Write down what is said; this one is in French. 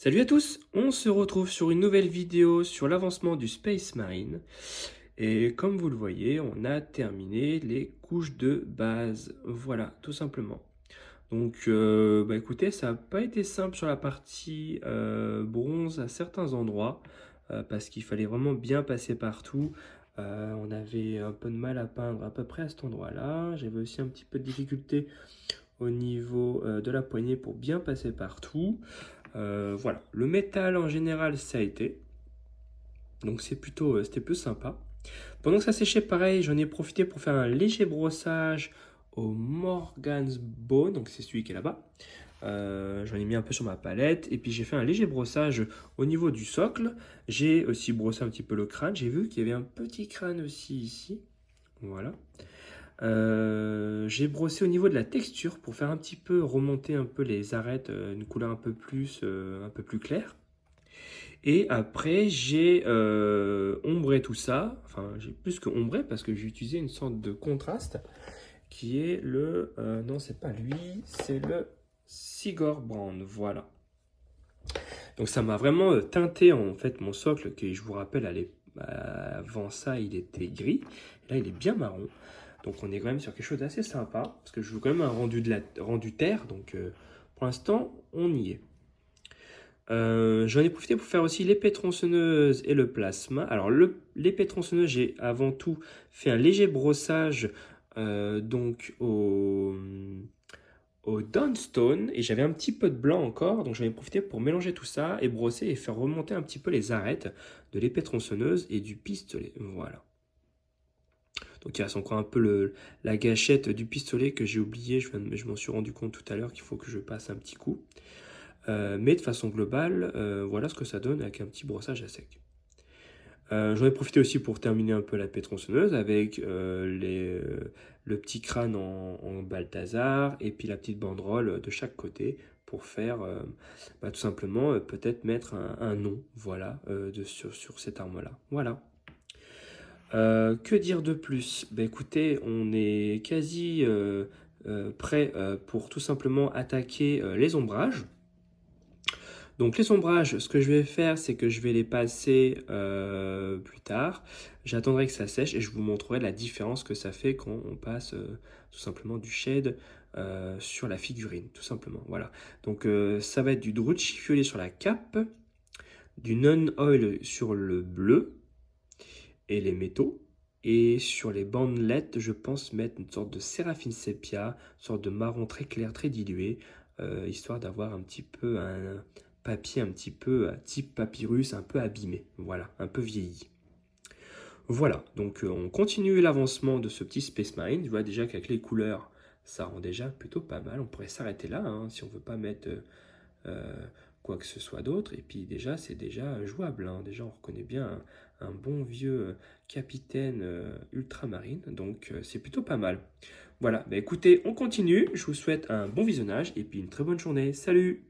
Salut à tous, on se retrouve sur une nouvelle vidéo sur l'avancement du Space Marine. Et comme vous le voyez, on a terminé les couches de base. Voilà, tout simplement. Donc, écoutez, ça n'a pas été simple sur la partie bronze à certains endroits, parce qu'il fallait vraiment bien passer partout. On avait un peu de mal à peindre à peu près à cet endroit-là. J'avais aussi un petit peu de difficulté au niveau de la poignée pour bien passer partout. Voilà, le métal en général ça a été, donc c'était plus sympa. Pendant que ça séchait, pareil, j'en ai profité pour faire un léger brossage au Morgan's Bone, donc c'est celui qui est là-bas. J'en ai mis un peu sur ma palette et puis j'ai fait un léger brossage au niveau du socle. J'ai aussi brossé un petit peu le crâne. J'ai vu qu'il y avait un petit crâne aussi ici. Voilà. J'ai brossé au niveau de la texture pour faire un petit peu remonter un peu les arêtes, une couleur un peu plus claire. Et après, j'ai ombré tout ça. Enfin, j'ai plus que ombré parce que j'ai utilisé une sorte de contraste qui est le... non, c'est pas lui, c'est le Sigor Brand. Voilà. Donc ça m'a vraiment teinté en fait mon socle qui, je vous rappelle, avant ça, il était gris. Là, il est bien marron. Donc on est quand même sur quelque chose d'assez sympa parce que je veux quand même un rendu terre. Donc pour l'instant, on y est. J'en ai profité pour faire aussi l'épée tronçonneuse et le plasma. Alors l'épée tronçonneuse, j'ai avant tout fait un léger brossage donc au Downstone et j'avais un petit peu de blanc encore, donc j'en ai profité pour mélanger tout ça et brosser et faire remonter un petit peu les arêtes de l'épée tronçonneuse et du pistolet. Voilà. Donc il reste encore un peu la gâchette du pistolet que j'ai oublié, je m'en suis rendu compte tout à l'heure qu'il faut que je passe un petit coup. Mais de façon globale, voilà ce que ça donne avec un petit brossage à sec. J'en ai profité aussi pour terminer un peu la tronçonneuse avec le petit crâne en Balthazar et puis la petite banderole de chaque côté pour faire tout simplement peut-être mettre un nom voilà, sur cette arme-là. Voilà. Que dire de plus? Bah, écoutez, on est quasi prêt pour tout simplement attaquer les ombrages. Donc les ombrages, ce que je vais faire, c'est que je vais les passer plus tard. J'attendrai que ça sèche et je vous montrerai la différence que ça fait quand on passe tout simplement du shade sur la figurine, tout simplement. Voilà. Donc ça va être du Druchii violet sur la cape, du non-oil sur le bleu et les métaux. Et sur les bandelettes, je pense mettre une sorte de séraphine sépia, une sorte de marron très clair, très dilué, histoire d'avoir un petit peu un papier un petit peu type papyrus, un peu abîmé, voilà, un peu vieilli. Voilà, donc on continue l'avancement de ce petit Space Marine. Je vois déjà qu'avec les couleurs, ça rend déjà plutôt pas mal. On pourrait s'arrêter là, hein, si on veut pas mettre euh, quoi que ce soit d'autre. Et puis déjà, c'est déjà jouable, hein. Déjà, on reconnaît bien un bon vieux capitaine ultramarine. Donc, c'est plutôt pas mal. Voilà, bah écoutez, on continue. Je vous souhaite un bon visionnage et puis une très bonne journée. Salut!